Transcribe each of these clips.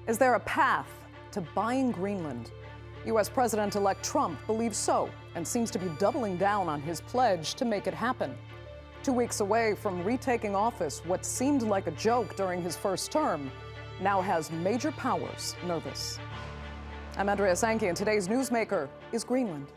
Is there a path to buying Greenland? U.S. President-elect Trump believes so and seems to be doubling down on his pledge to make it happen. 2 weeks away from retaking office, what seemed like a joke during his first term now has major powers nervous. I'm Andrea Sankey, and today's newsmaker is Greenland.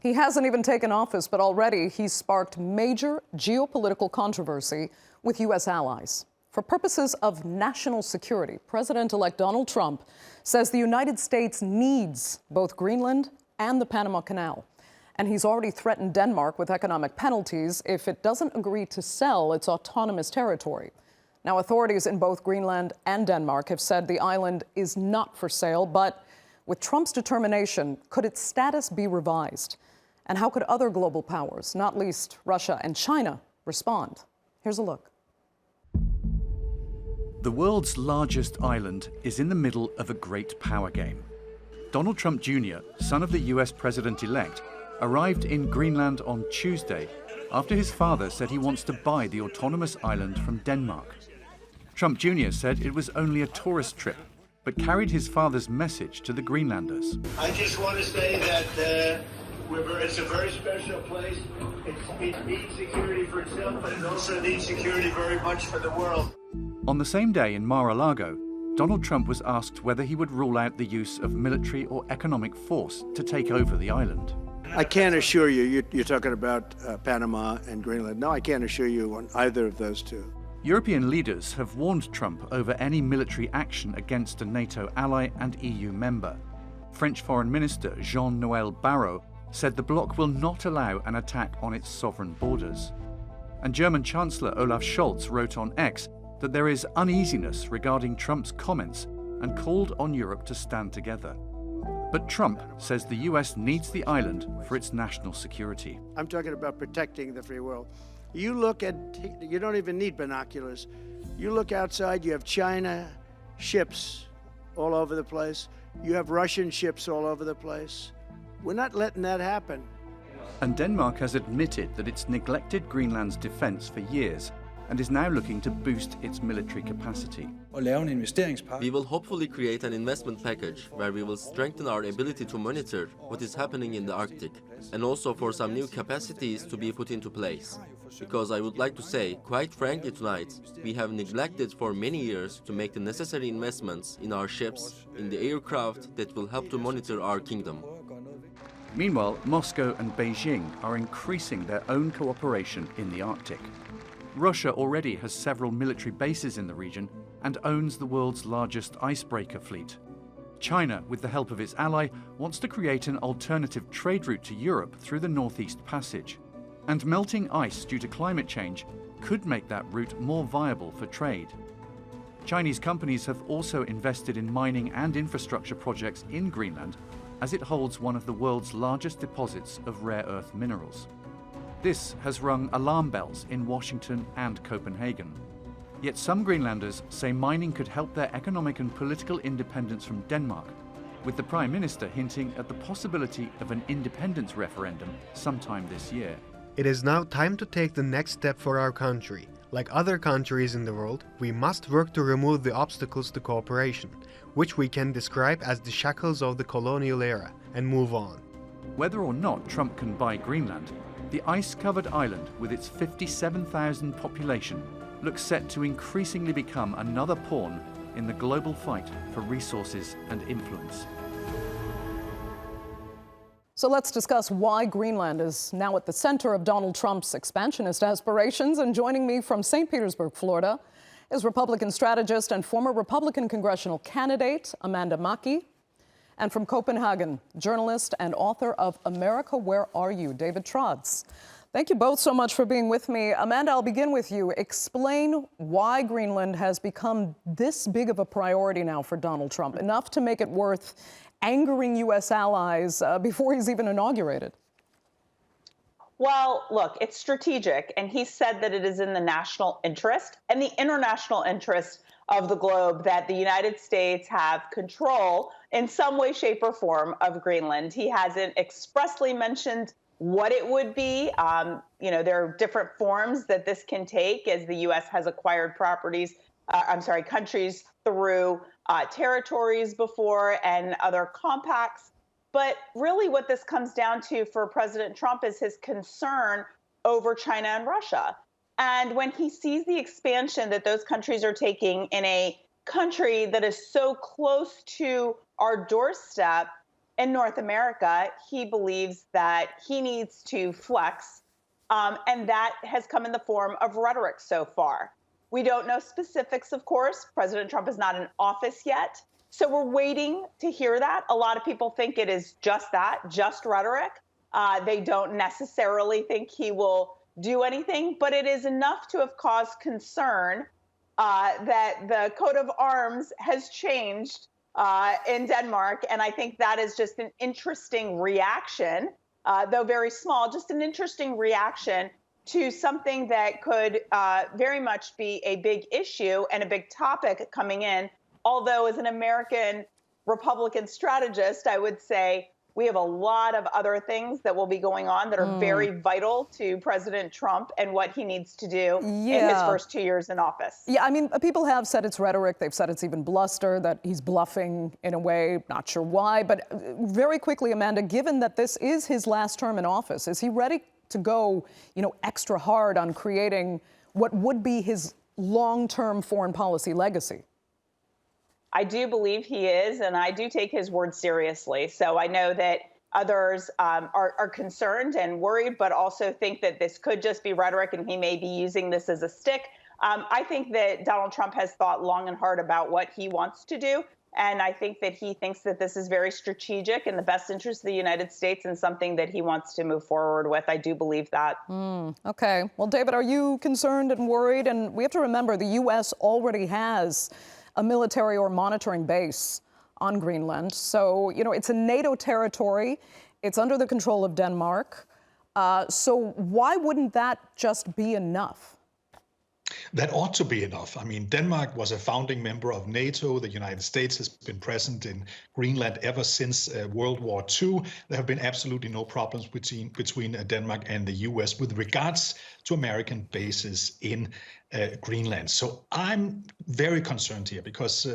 He hasn't even taken office, but already he's sparked major geopolitical controversy with U.S. allies. For purposes of national security, President-elect Donald Trump says the United States needs both Greenland and the Panama Canal. And he's already threatened Denmark with economic penalties if it doesn't agree to sell its autonomous territory. Now, authorities in both Greenland and Denmark have said the island is not for sale, but with Trump's determination, could its status be revised? And how could other global powers, not least Russia and China, respond? Here's a look. The world's largest island is in the middle of a great power game. Donald Trump Jr., son of the US president-elect, arrived in Greenland on Tuesday after his father said he wants to buy the autonomous island from Denmark. Trump Jr. said it was only a tourist trip, but carried his father's message to the Greenlanders. I just want to say that it's a very special place. It needs security for itself, but it also needs security very much for the world. On the same day in Mar-a-Lago, Donald Trump was asked whether he would rule out the use of military or economic force to take over the island. I can't assure you, you're talking about Panama and Greenland. No, I can't assure you on either of those two. European leaders have warned Trump over any military action against a NATO ally and EU member. French Foreign Minister Jean-Noël Barrot said the bloc will not allow an attack on its sovereign borders. And German Chancellor Olaf Scholz wrote on X that there is uneasiness regarding Trump's comments and called on Europe to stand together. But Trump says the US needs the island for its national security. I'm talking about protecting the free world. You look at, you don't even need binoculars. You look outside, you have China ships all over the place. You have Russian ships all over the place. We're not letting that happen. And Denmark has admitted that it's neglected Greenland's defense for years and is now looking to boost its military capacity. We will hopefully create an investment package where we will strengthen our ability to monitor what is happening in the Arctic, and also for some new capacities to be put into place. Because I would like to say, quite frankly tonight, we have neglected for many years to make the necessary investments in our ships, in the aircraft that will help to monitor our kingdom. Meanwhile, Moscow and Beijing are increasing their own cooperation in the Arctic. Russia already has several military bases in the region and owns the world's largest icebreaker fleet. China, with the help of its ally, wants to create an alternative trade route to Europe through the Northeast Passage. And melting ice due to climate change could make that route more viable for trade. Chinese companies have also invested in mining and infrastructure projects in Greenland, as it holds one of the world's largest deposits of rare earth minerals. This has rung alarm bells in Washington and Copenhagen. Yet some Greenlanders say mining could help their economic and political independence from Denmark, with the Prime Minister hinting at the possibility of an independence referendum sometime this year. It is now time to take the next step for our country. Like other countries in the world, we must work to remove the obstacles to cooperation, which we can describe as the shackles of the colonial era, and move on. Whether or not Trump can buy Greenland, the ice-covered island with its 57,000 population looks set to increasingly become another pawn in the global fight for resources and influence. So let's discuss why Greenland is now at the center of Donald Trump's expansionist aspirations. And joining me from St. Petersburg, Florida, is Republican strategist and former Republican congressional candidate Amanda Makki. And from Copenhagen, journalist and author of America, Where Are You?, David Trods. Thank you both so much for being with me. Amanda, I'll begin with you. Explain why Greenland has become this big of a priority now for Donald Trump, enough to make it worth angering U.S. allies before he's even inaugurated. Well, look, it's strategic, and he said that it is in the national interest, and the international interests of the globe that the United States have control in some way, shape, or form of Greenland. He hasn't expressly mentioned what it would be. There are different forms that this can take as the U.S. has acquired countries through territories before and other compacts. But really what this comes down to for President Trump is his concern over China and Russia. And when he sees the expansion that those countries are taking in a country that is so close to our doorstep in North America, he believes that he needs to flex. And that has come in the form of rhetoric so far. We don't know specifics, of course. President Trump is not in office yet. So we're waiting to hear that. A lot of people think it is just that, just rhetoric. They don't necessarily think he will do anything, but it is enough to have caused concern that the coat of arms has changed in Denmark. And I think that is just an interesting reaction, though very small, just an interesting reaction to something that could very much be a big issue and a big topic coming in. Although as an American Republican strategist, I would say we have a lot of other things that will be going on that are very vital to President Trump and what he needs to do in his first 2 years in office. Yeah, I mean, people have said it's rhetoric. They've said it's even bluster, that he's bluffing in a way. Not sure why. But very quickly, Amanda, given that this is his last term in office, is he ready to go, extra hard on creating what would be his long-term foreign policy legacy? I do believe he is, and I do take his word seriously. So I know that others are concerned and worried, but also think that this could just be rhetoric and he may be using this as a stick. I think that Donald Trump has thought long and hard about what he wants to do. And I think that he thinks that this is very strategic in the best interest of the United States and something that he wants to move forward with. I do believe that. Okay. Well, David, are you concerned and worried? And we have to remember the U.S. already has a military or monitoring base on Greenland. So, it's a NATO territory. It's under the control of Denmark. So why wouldn't that just be enough? That ought to be enough. I mean, Denmark was a founding member of NATO. The United States has been present in Greenland ever since World War II. There have been absolutely no problems between Denmark and the US with regards to American bases in Greenland. So I'm very concerned here because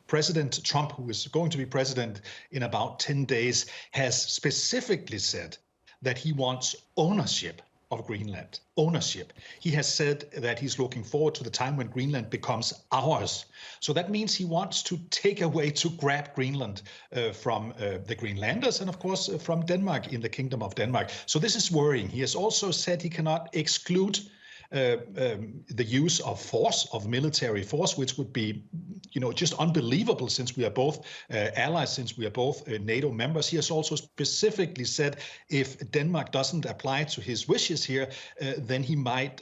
President Trump, who is going to be president in about 10 days, has specifically said that he wants ownership of Greenland, ownership. He has said that he's looking forward to the time when Greenland becomes ours. So that means he wants to take away, to grab Greenland from the Greenlanders and, of course, from Denmark in the Kingdom of Denmark. So this is worrying. He has also said he cannot exclude the use of force, of military force, which would be, just unbelievable since we are both allies, since we are both NATO members. He has also specifically said if Denmark doesn't apply to his wishes here, then he might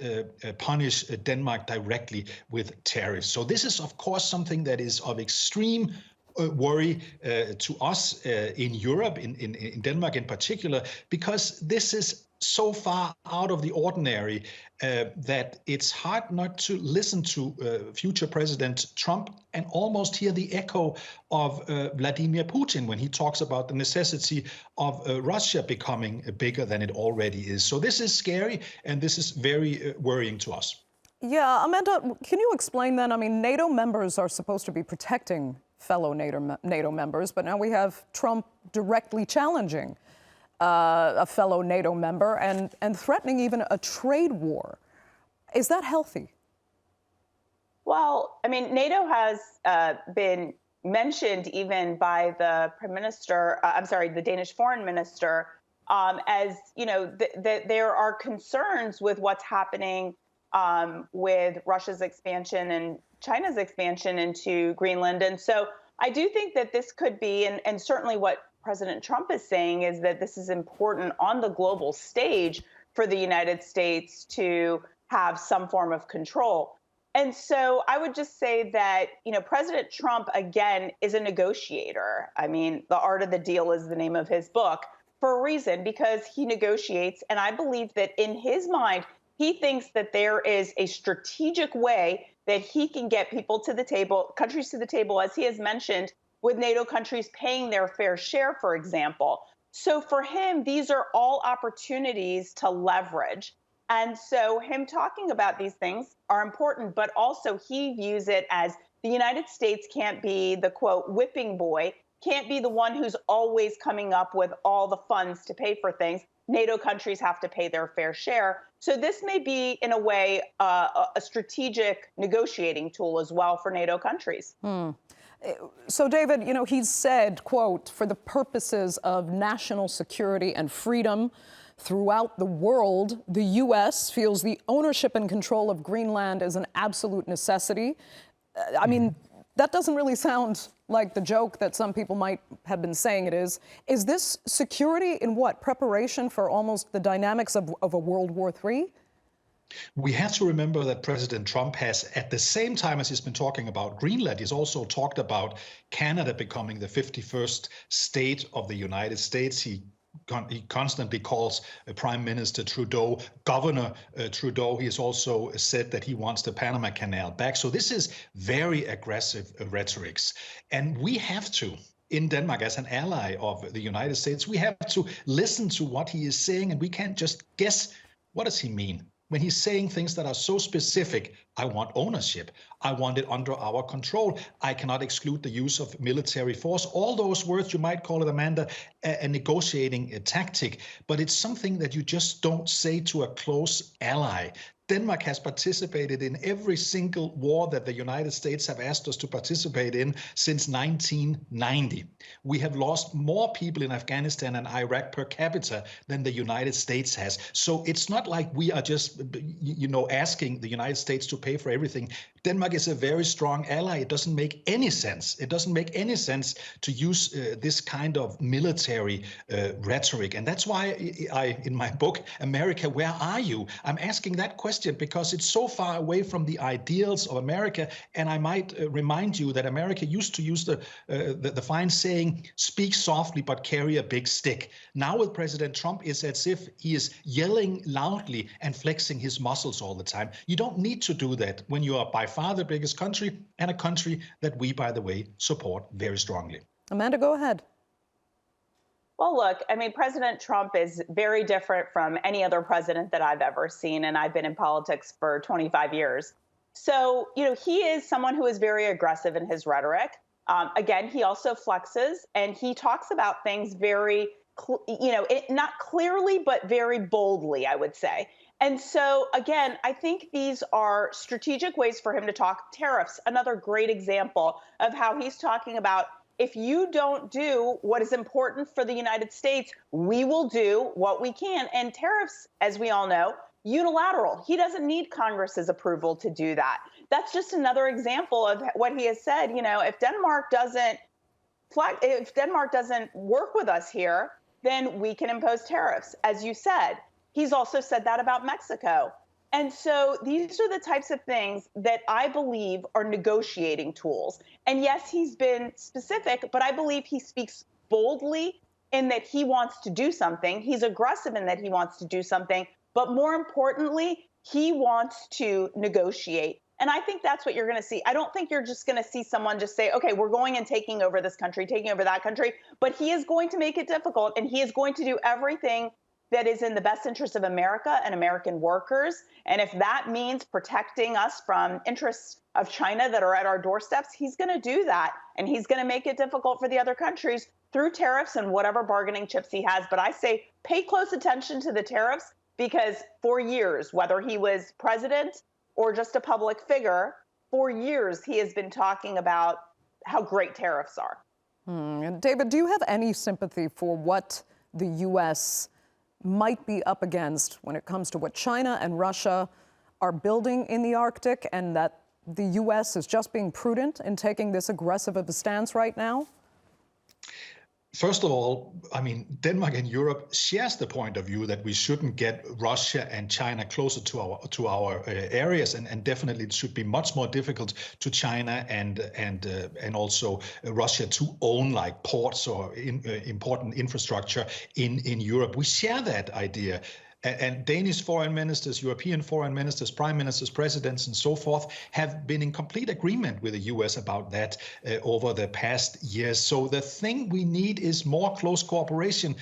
punish Denmark directly with tariffs. So this is, of course, something that is of extreme worry to us in Europe, in Denmark in particular, because this is so far out of the ordinary that it's hard not to listen to future President Trump and almost hear the echo of Vladimir Putin when he talks about the necessity of Russia becoming bigger than it already is. So this is scary, and this is very worrying to us. Yeah, Amanda, can you explain then? I mean, NATO members are supposed to be protecting fellow NATO members, but now we have Trump directly challenging a fellow NATO member and threatening even a trade war. Is that healthy? Well, I mean, NATO has been mentioned even by the the Danish foreign minister, as, there are concerns with what's happening with Russia's expansion and China's expansion into Greenland. And so I do think that this could be, and certainly what President Trump is saying is that this is important on the global stage for the United States to have some form of control. And so I would just say that, President Trump, again, is a negotiator. I mean, The Art of the Deal is the name of his book for a reason, because he negotiates. And I believe that in his mind, he thinks that there is a strategic way that he can get people to the table, countries to the table, as he has mentioned, with NATO countries paying their fair share, for example. So for him, these are all opportunities to leverage. And so him talking about these things are important, but also he views it as the United States can't be the, quote, whipping boy, can't be the one who's always coming up with all the funds to pay for things. NATO countries have to pay their fair share. So this may be, in a way, a strategic negotiating tool as well for NATO countries. So, David, you know, he's said, quote, for the purposes of national security and freedom throughout the world, the U.S. feels the ownership and control of Greenland is an absolute necessity. I mean, that doesn't really sound like the joke that some people might have been saying it is. Is this security in what? Preparation for almost the dynamics of a World War III? We have to remember that President Trump has, at the same time as he's been talking about Greenland, he's also talked about Canada becoming the 51st state of the United States. He constantly calls Prime Minister Trudeau Governor Trudeau. He has also said that he wants the Panama Canal back. So this is very aggressive rhetorics. And we have to, in Denmark, as an ally of the United States, we have to listen to what he is saying, and we can't just guess what does he mean. When he's saying things that are so specific, I want ownership, I want it under our control, I cannot exclude the use of military force, all those words, you might call it, Amanda, a negotiating tactic, but it's something that you just don't say to a close ally. Denmark has participated in every single war that the United States have asked us to participate in since 1990. We have lost more people in Afghanistan and Iraq per capita than the United States has. So it's not like we are just, asking the United States to pay for everything. Denmark is a very strong ally. It doesn't make any sense. It doesn't make any sense to use this kind of military rhetoric. And that's why in my book, America, Where Are You? I'm asking that question because it's so far away from the ideals of America. And I might remind you that America used to use the fine saying, speak softly but carry a big stick. Now with President Trump, it's as if he is yelling loudly and flexing his muscles all the time. You don't need to do that when you are by far the biggest country, and a country that we, by the way, support very strongly. Amanda, go ahead. Well, look, I mean, President Trump is very different from any other president that I've ever seen, and I've been in politics for 25 years. So, he is someone who is very aggressive in his rhetoric. Again, he also flexes, and he talks about things very, not clearly, but very boldly, I would say. And so, again, I think these are strategic ways for him to talk. Tariffs, another great example of how he's talking about, if you don't do what is important for the United States, we will do what we can. And tariffs, as we all know, unilateral. He doesn't need Congress's approval to do that. That's just another example of what he has said. If Denmark doesn't work with us here, then we can impose tariffs, as you said. He's also said that about Mexico. And so these are the types of things that I believe are negotiating tools. And yes, he's been specific, but I believe he speaks boldly in that he wants to do something. He's aggressive in that he wants to do something. But more importantly, he wants to negotiate. And I think that's what you're going to see. I don't think you're just going to see someone just say, okay, we're going and taking over this country, taking over that country. But he is going to make it difficult, and he is going to do everything that is in the best interest of America and American workers. And if that means protecting us from interests of China that are at our doorsteps, he's going to do that. And he's going to make it difficult for the other countries through tariffs and whatever bargaining chips he has. But I say pay close attention to the tariffs, because for years, whether he was president or just a public figure, for years he has been talking about how great tariffs are. And David, do you have any sympathy for what the U.S. might be up against when it comes to what China and Russia are building in the Arctic, and that the U.S. is just being prudent in taking this aggressive of a stance right now? First of all, I mean, Denmark and Europe shares the point of view that we shouldn't get Russia and China closer to our areas, and definitely it should be much more difficult to China and also Russia to own like ports or important infrastructure in Europe. We share that idea. And Danish foreign ministers, European foreign ministers, prime ministers, presidents, and so forth have been in complete agreement with the US about that over the past years. So the thing we need is more close cooperation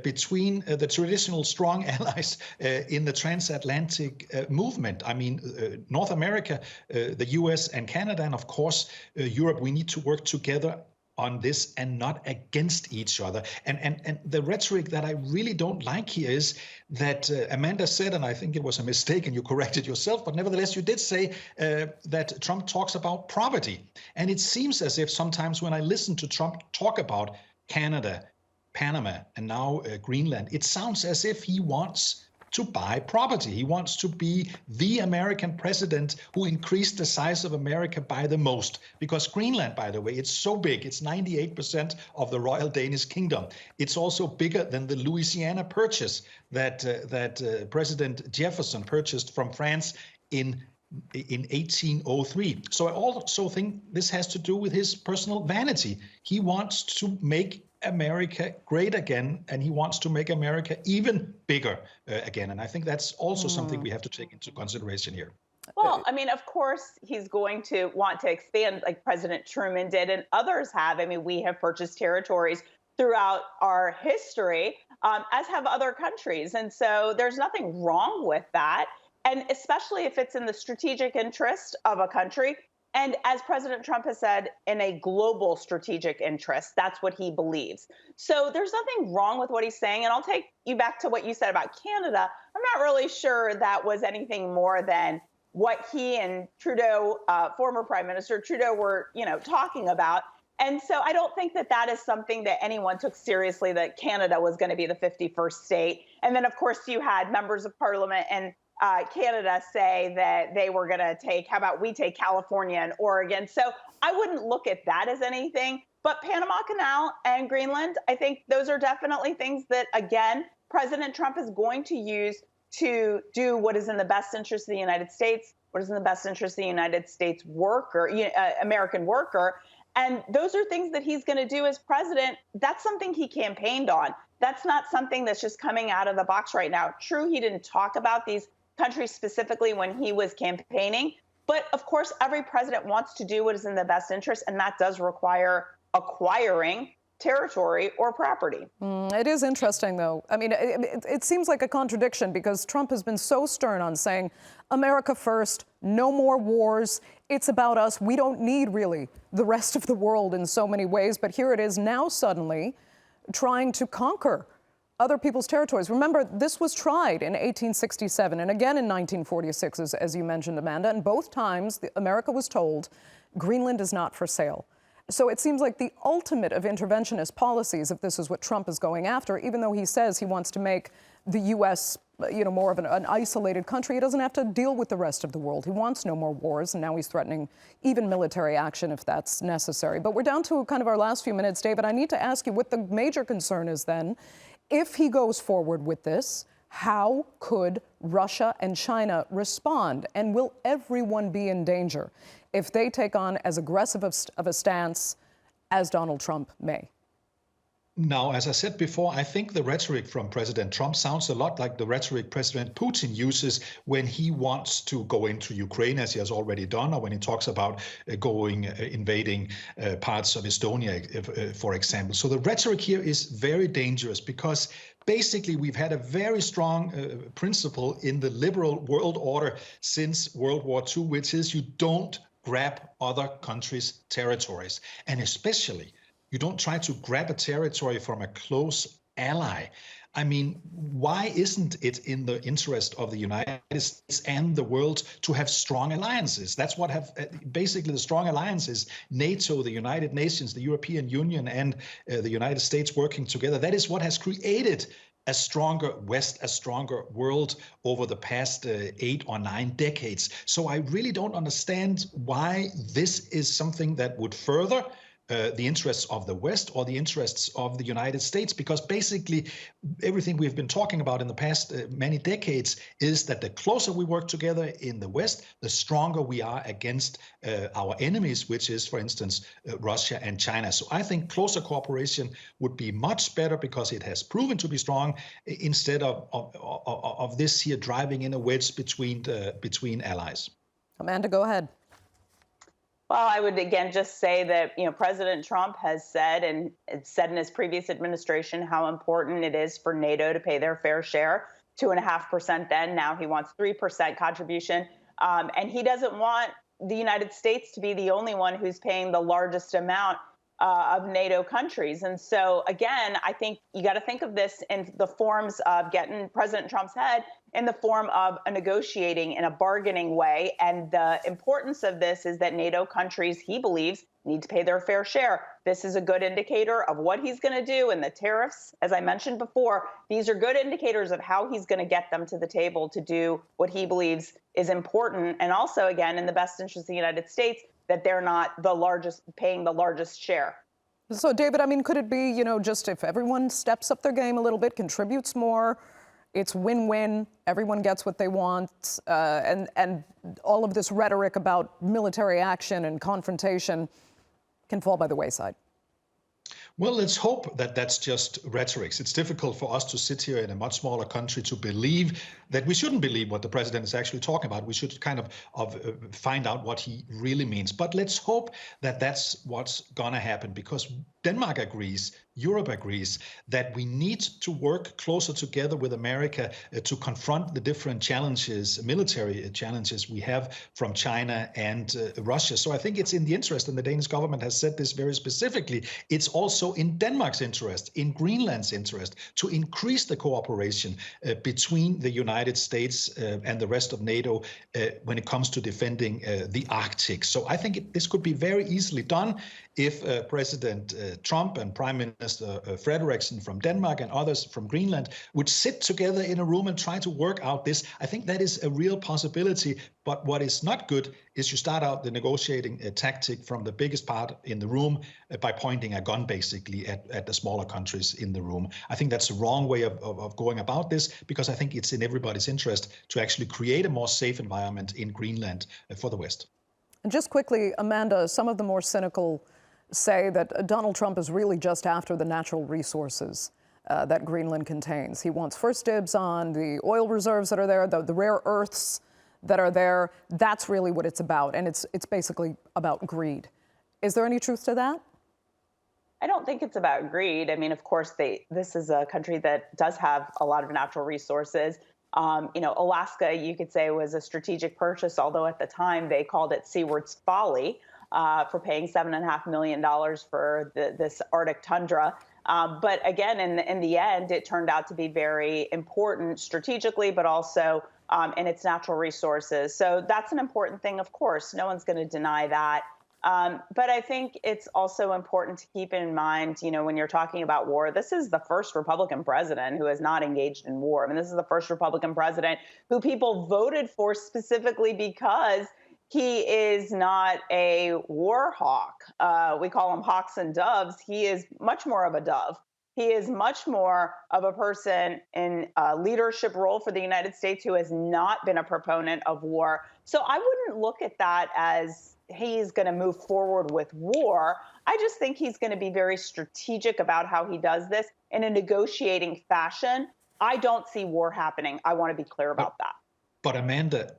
between the traditional strong allies in the transatlantic movement. I mean, North America, the US and Canada, and of course, Europe, we need to work together on this and not against each other. And the rhetoric that I really don't like here is that Amanda said, and I think it was a mistake and you corrected yourself, but nevertheless you did say that Trump talks about property. And it seems as if sometimes when I listen to Trump talk about Canada, Panama, and now Greenland, it sounds as if he wants to buy property. He wants to be the American president who increased the size of America by the most. Because Greenland, by the way, it's so big. It's 98% of the Royal Danish Kingdom. It's also bigger than the Louisiana Purchase that President Jefferson purchased from France in 1803. So I also think this has to do with his personal vanity. He wants to make America great again, and he wants to make America even bigger again. And I think that's also something we have to take into consideration here. Well, I mean, of course, he's going to want to expand like President Truman did and others have. I mean, we have purchased territories throughout our history, as have other countries. And so there's nothing wrong with that. And especially if it's in the strategic interest of a country. And as President Trump has said, in a global strategic interest, that's what he believes. So there's nothing wrong with what he's saying. And I'll take you back to what you said about Canada. I'm not really sure that was anything more than what he and Trudeau, former Prime Minister Trudeau, were, talking about. And so I don't think that that is something that anyone took seriously, that Canada was going to be the 51st state. And then, of course, you had members of parliament and Canada say that they were going to how about we take California and Oregon? So I wouldn't look at that as anything. But Panama Canal and Greenland, I think those are definitely things that, again, President Trump is going to use to do what is in the best interest of the United States, what is in the best interest of the United States worker, American worker. And those are things that he's going to do as president. That's something he campaigned on. That's not something that's just coming out of the box right now. True, he didn't talk about these countries specifically when he was campaigning. But of course, every president wants to do what is in the best interest, and that does require acquiring territory or property. It is interesting, though. I mean, it seems like a contradiction because Trump has been so stern on saying, America first, no more wars, it's about us. We don't need really the rest of the world in so many ways. But here it is now suddenly trying to conquer other people's territories. Remember, this was tried in 1867 and again in 1946, as you mentioned, Amanda, and both times America was told Greenland is not for sale. So it seems like the ultimate of interventionist policies, if this is what Trump is going after, even though he says he wants to make the U.S. More of an isolated country, he doesn't have to deal with the rest of the world. He wants no more wars, and now he's threatening even military action if that's necessary. But we're down to kind of our last few minutes, David. I need to ask you what the major concern is then. If he goes forward with this, how could Russia and China respond? And will everyone be in danger if they take on as aggressive of a stance as Donald Trump may? Now, as I said before, I think the rhetoric from President Trump sounds a lot like the rhetoric President Putin uses when he wants to go into Ukraine, as he has already done, or when he talks about invading parts of Estonia, for example. So the rhetoric here is very dangerous because basically we've had a very strong principle in the liberal world order since World War II, which is you don't grab other countries' territories, and especially you don't try to grab a territory from a close ally. I mean, why isn't it in the interest of the United States and the world to have strong alliances? That's what have basically the strong alliances, NATO, the United Nations, the European Union, and the United States working together. That is what has created a stronger West, a stronger world over the past 8 or 9 decades. So I really don't understand why this is something that would further the interests of the West or the interests of the United States, because basically everything we've been talking about in the past many decades is that the closer we work together in the West, the stronger we are against our enemies, which is, for instance, Russia and China. So I think closer cooperation would be much better because it has proven to be strong, instead of this here driving in a wedge between allies. Amanda, go ahead. Well, I would again just say that, President Trump has said and said in his previous administration how important it is for NATO to pay their fair share, 2.5% then. Now he wants 3% contribution. And he doesn't want the United States to be the only one who's paying the largest amount of NATO countries. And so, again, I think you got to think of this in the forms of getting President Trump's head in the form of a negotiating in a bargaining way. And the importance of this is that NATO countries, he believes, need to pay their fair share. This is a good indicator of what he's going to do. And the tariffs, as I mentioned before, these are good indicators of how he's going to get them to the table to do what he believes is important. And also, again, in the best interest of the United States, that they're not the largest, paying the largest share. So, David, I mean, could it be, just if everyone steps up their game a little bit, contributes more, it's win-win, everyone gets what they want, and all of this rhetoric about military action and confrontation can fall by the wayside? Well, let's hope that that's just rhetoric. It's difficult for us to sit here in a much smaller country to believe that we shouldn't believe what the president is actually talking about. We should kind of find out what he really means. But let's hope that that's what's going to happen, because Denmark agrees, Europe agrees, that we need to work closer together with America to confront the different challenges, military challenges we have from China and Russia. So I think it's in the interest, and the Danish government has said this very specifically, it's also in Denmark's interest, in Greenland's interest, to increase the cooperation between the United States and the rest of NATO when it comes to defending the Arctic. So I think this could be very easily done if President Trump and Prime Minister Frederiksen from Denmark and others from Greenland would sit together in a room and try to work out this. I think that is a real possibility. But what is not good is you start out the negotiating tactic from the biggest part in the room by pointing a gun basically at the smaller countries in the room. I think that's the wrong way of going about this, because I think it's in everybody's interest to actually create a more safe environment in Greenland for the West. And just quickly, Amanda, some of the more cynical say that Donald Trump is really just after the natural resources that Greenland contains. He wants first dibs on the oil reserves that are there, the rare earths that are there. That's really what it's about, and it's basically about greed. Is there any truth to that? I don't think it's about greed. I mean, of course, this is a country that does have a lot of natural resources. Alaska, you could say, was a strategic purchase, although at the time they called it Seward's Folly for paying $7.5 million for this Arctic tundra. But again, in the end, it turned out to be very important strategically, but also in its natural resources. So that's an important thing, of course. No one's going to deny that. But I think it's also important to keep in mind, when you're talking about war, this is the first Republican president who has not engaged in war. I mean, this is the first Republican president who people voted for specifically because he is not a war hawk. We call him hawks and doves. He is much more of a dove. He is much more of a person in a leadership role for the United States who has not been a proponent of war. So I wouldn't look at that as he's going to move forward with war. I just think he's going to be very strategic about how he does this in a negotiating fashion. I don't see war happening. I want to be clear about that. But Amanda,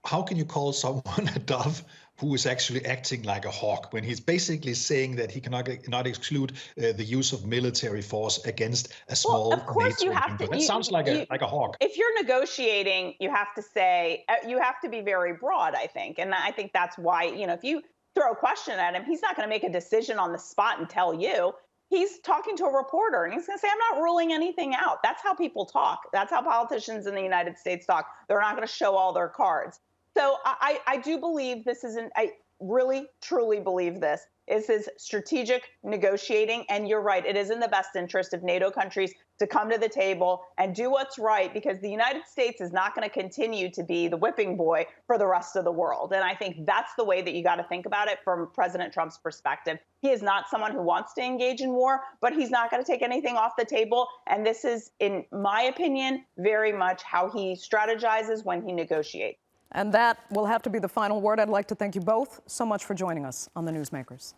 how can you call someone a dove who is actually acting like a hawk when he's basically saying that he cannot exclude the use of military force against a small of course NATO you have member? to. That sounds like a hawk. If you're negotiating, you have to say, you have to be very broad, I think. And I think that's why, if you throw a question at him, he's not going to make a decision on the spot and tell you. He's talking to a reporter and he's going to say, I'm not ruling anything out. That's how people talk. That's how politicians in the United States talk. They're not going to show all their cards. So I do believe this isn't, I really, truly believe this is his strategic negotiating. And you're right, it is in the best interest of NATO countries to come to the table and do what's right, because the United States is not going to continue to be the whipping boy for the rest of the world. And I think that's the way that you got to think about it from President Trump's perspective. He is not someone who wants to engage in war, but he's not going to take anything off the table. And this is, in my opinion, very much how he strategizes when he negotiates. And that will have to be the final word. I'd like to thank you both so much for joining us on the Newsmakers.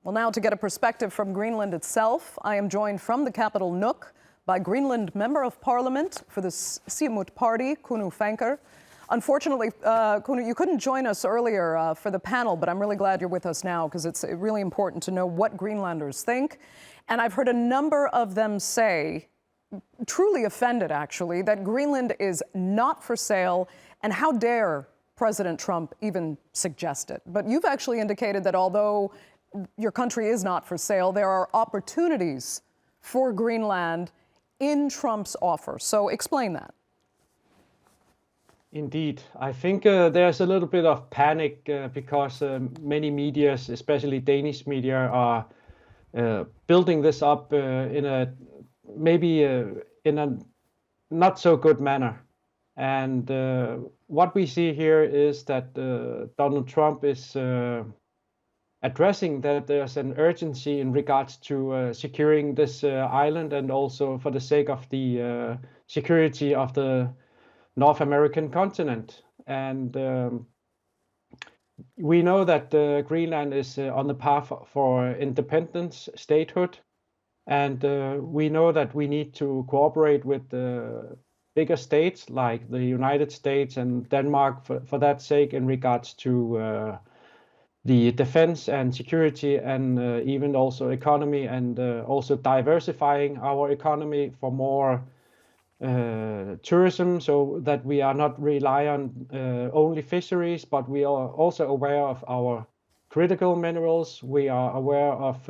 Well, now to get a perspective from Greenland itself, I am joined from the capital Nuuk by Greenland Member of Parliament for the Siumut Party, Kuno Fencker. Unfortunately, Kuno, you couldn't join us earlier for the panel, but I'm really glad you're with us now because it's really important to know what Greenlanders think. And I've heard a number of them say, truly offended actually, that Greenland is not for sale, and how dare President Trump even suggest it. But you've actually indicated that although your country is not for sale, there are opportunities for Greenland in Trump's offer. So explain that. Indeed. I think there's a little bit of panic because many medias, especially Danish media, are building this up in a not so good manner. And what we see here is that Donald Trump is addressing that there's an urgency in regards to securing this island, and also for the sake of the security of the North American continent. And we know that Greenland is on the path for independence, statehood, and we know that we need to cooperate with bigger states like the United States and Denmark for that sake in regards to the defense and security, and even also economy, and also diversifying our economy for more tourism, so that we are not rely on only fisheries, but we are also aware of our critical minerals. We are aware of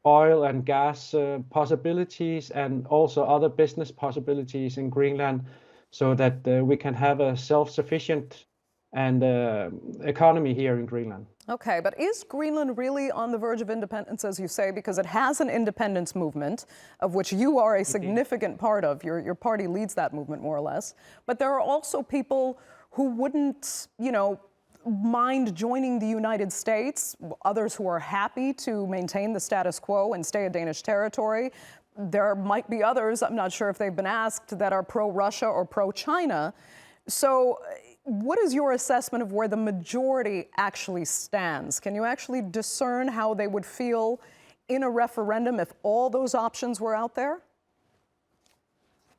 oil and gas possibilities, and also other business possibilities in Greenland, so that we can have a self-sufficient and economy here in Greenland. Okay, but is Greenland really on the verge of independence, as you say, because it has an independence movement of which you are a significant part of? Your party leads that movement, more or less. But there are also people who wouldn't, mind joining the United States, others who are happy to maintain the status quo and stay a Danish territory. There might be others, I'm not sure if they've been asked, that are pro-Russia or pro-China. So what is your assessment of where the majority actually stands? Can you actually discern how they would feel in a referendum if all those options were out there?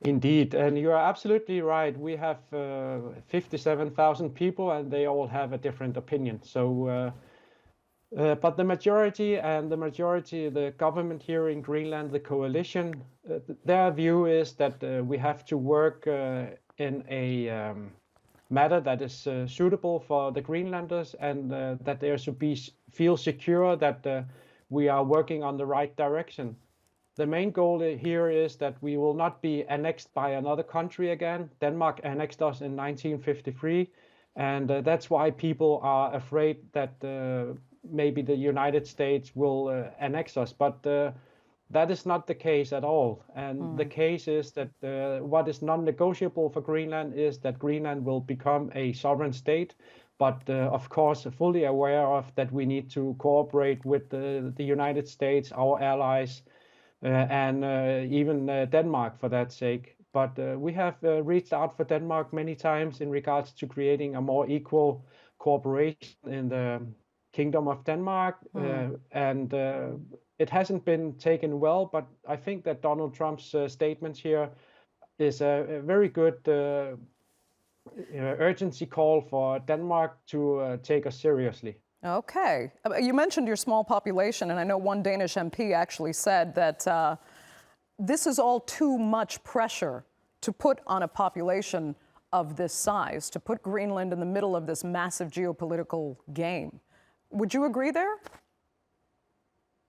Indeed, and you are absolutely right. We have 57,000 people, and they all have a different opinion. So, but the majority, the government here in Greenland, the coalition, their view is that we have to work in a matter that is suitable for the Greenlanders, and that they should feel secure that we are working on the right direction. The main goal here is that we will not be annexed by another country again. Denmark annexed us in 1953, and that's why people are afraid that maybe the United States will annex us. But that is not the case at all. And the case is that what is non-negotiable for Greenland is that Greenland will become a sovereign state, but of course fully aware of that we need to cooperate with the United States, our allies, and even Denmark for that sake. But we have reached out for Denmark many times in regards to creating a more equal cooperation in the Kingdom of Denmark, and it hasn't been taken well. But I think that Donald Trump's statements here is a very good urgency call for Denmark to take us seriously. Okay. You mentioned your small population, and I know one Danish MP actually said that this is all too much pressure to put on a population of this size, to put Greenland in the middle of this massive geopolitical game. Would you agree there?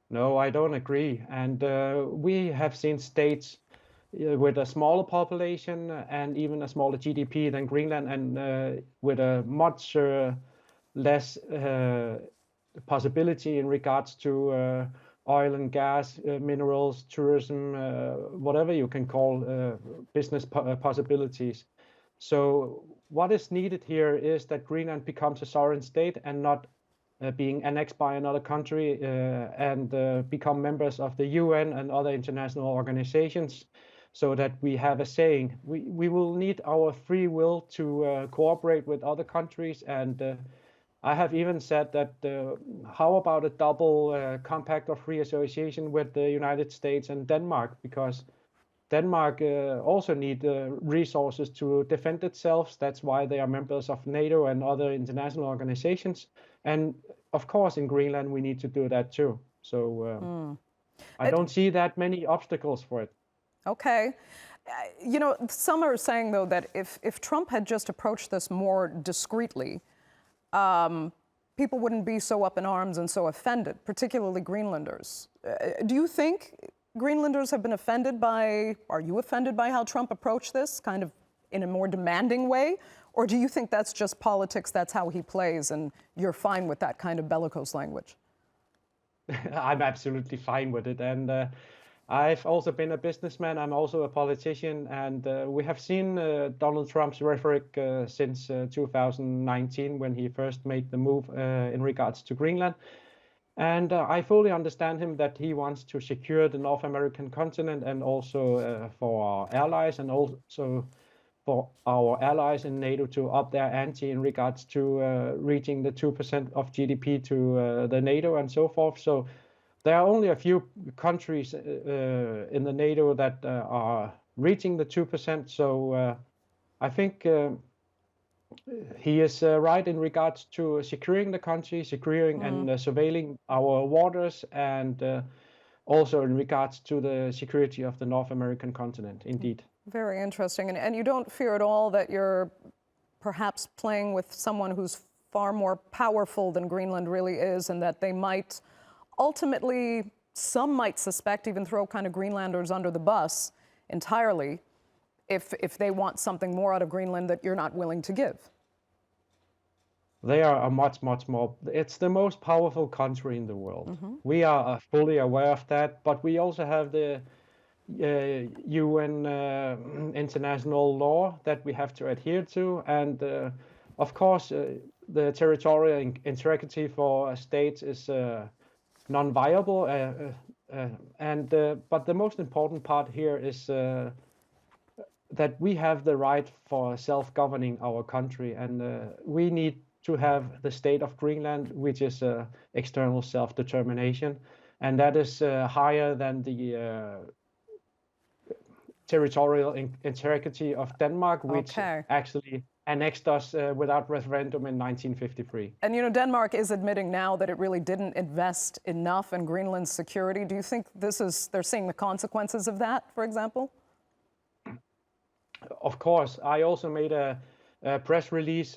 No, I don't agree. And we have seen states with a smaller population and even a smaller GDP than Greenland, and with a much less possibility in regards to oil and gas, minerals, tourism, whatever you can call business possibilities. So what is needed here is that Greenland becomes a sovereign state and not being annexed by another country, and become members of the UN and other international organizations, so that we have a saying. We will need our free will to cooperate with other countries, and I have even said that how about a double compact of free association with the United States and Denmark, because Denmark also need resources to defend itself. That's why they are members of NATO and other international organizations. And of course, in Greenland, we need to do that too. So I don't see that many obstacles for it. Okay. You know, some are saying, though, that if Trump had just approached this more discreetly, people wouldn't be so up in arms and so offended, particularly Greenlanders. Do you think Greenlanders have been offended by, are you offended by how Trump approached this, kind of in a more demanding way? Or do you think that's just politics, that's how he plays, and you're fine with that kind of bellicose language? I'm absolutely fine with it. And I've also been a businessman. I'm also a politician. And we have seen Donald Trump's rhetoric since 2019, when he first made the move in regards to Greenland. And I fully understand him, that he wants to secure the North American continent, and also for our allies, and also for our allies in NATO to up their ante in regards to reaching the 2% of GDP to the NATO and so forth. So there are only a few countries in the NATO that are reaching the 2%. So I think he is right in regards to securing the country, securing and surveilling our waters, and also in regards to the security of the North American continent, indeed. Very interesting. And you don't fear at all that you're perhaps playing with someone who's far more powerful than Greenland really is, and that they might ultimately, some might suspect, even throw kind of Greenlanders under the bus entirely if they want something more out of Greenland that you're not willing to give? They are a much more, it's the most powerful country in the world. We are fully aware of that, but we also have the UN international law that we have to adhere to. And of course, the territorial integrity for states is non-viable. But the most important part here is that we have the right for self-governing our country, and we need to have the state of Greenland, which is external self-determination, and that is higher than the territorial integrity of Denmark, which actually annexed us without referendum in 1953. And you know, Denmark is admitting now that it really didn't invest enough in Greenland's security. Do you think they're seeing the consequences of that, for example? Of course. I also made a press release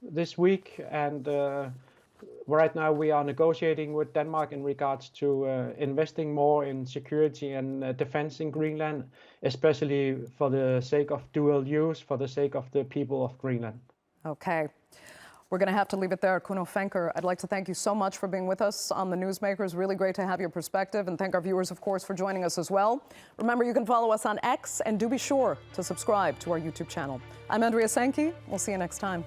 this week, and right now we are negotiating with Denmark in regards to investing more in security and defense in Greenland, especially for the sake of dual use, for the sake of the people of Greenland. Okay. We're going to have to leave it there. Kuno Fencker, I'd like to thank you so much for being with us on the Newsmakers. Really great to have your perspective, and thank our viewers, of course, for joining us as well. Remember, you can follow us on X, and do be sure to subscribe to our YouTube channel. I'm Andrea Sankey. We'll see you next time.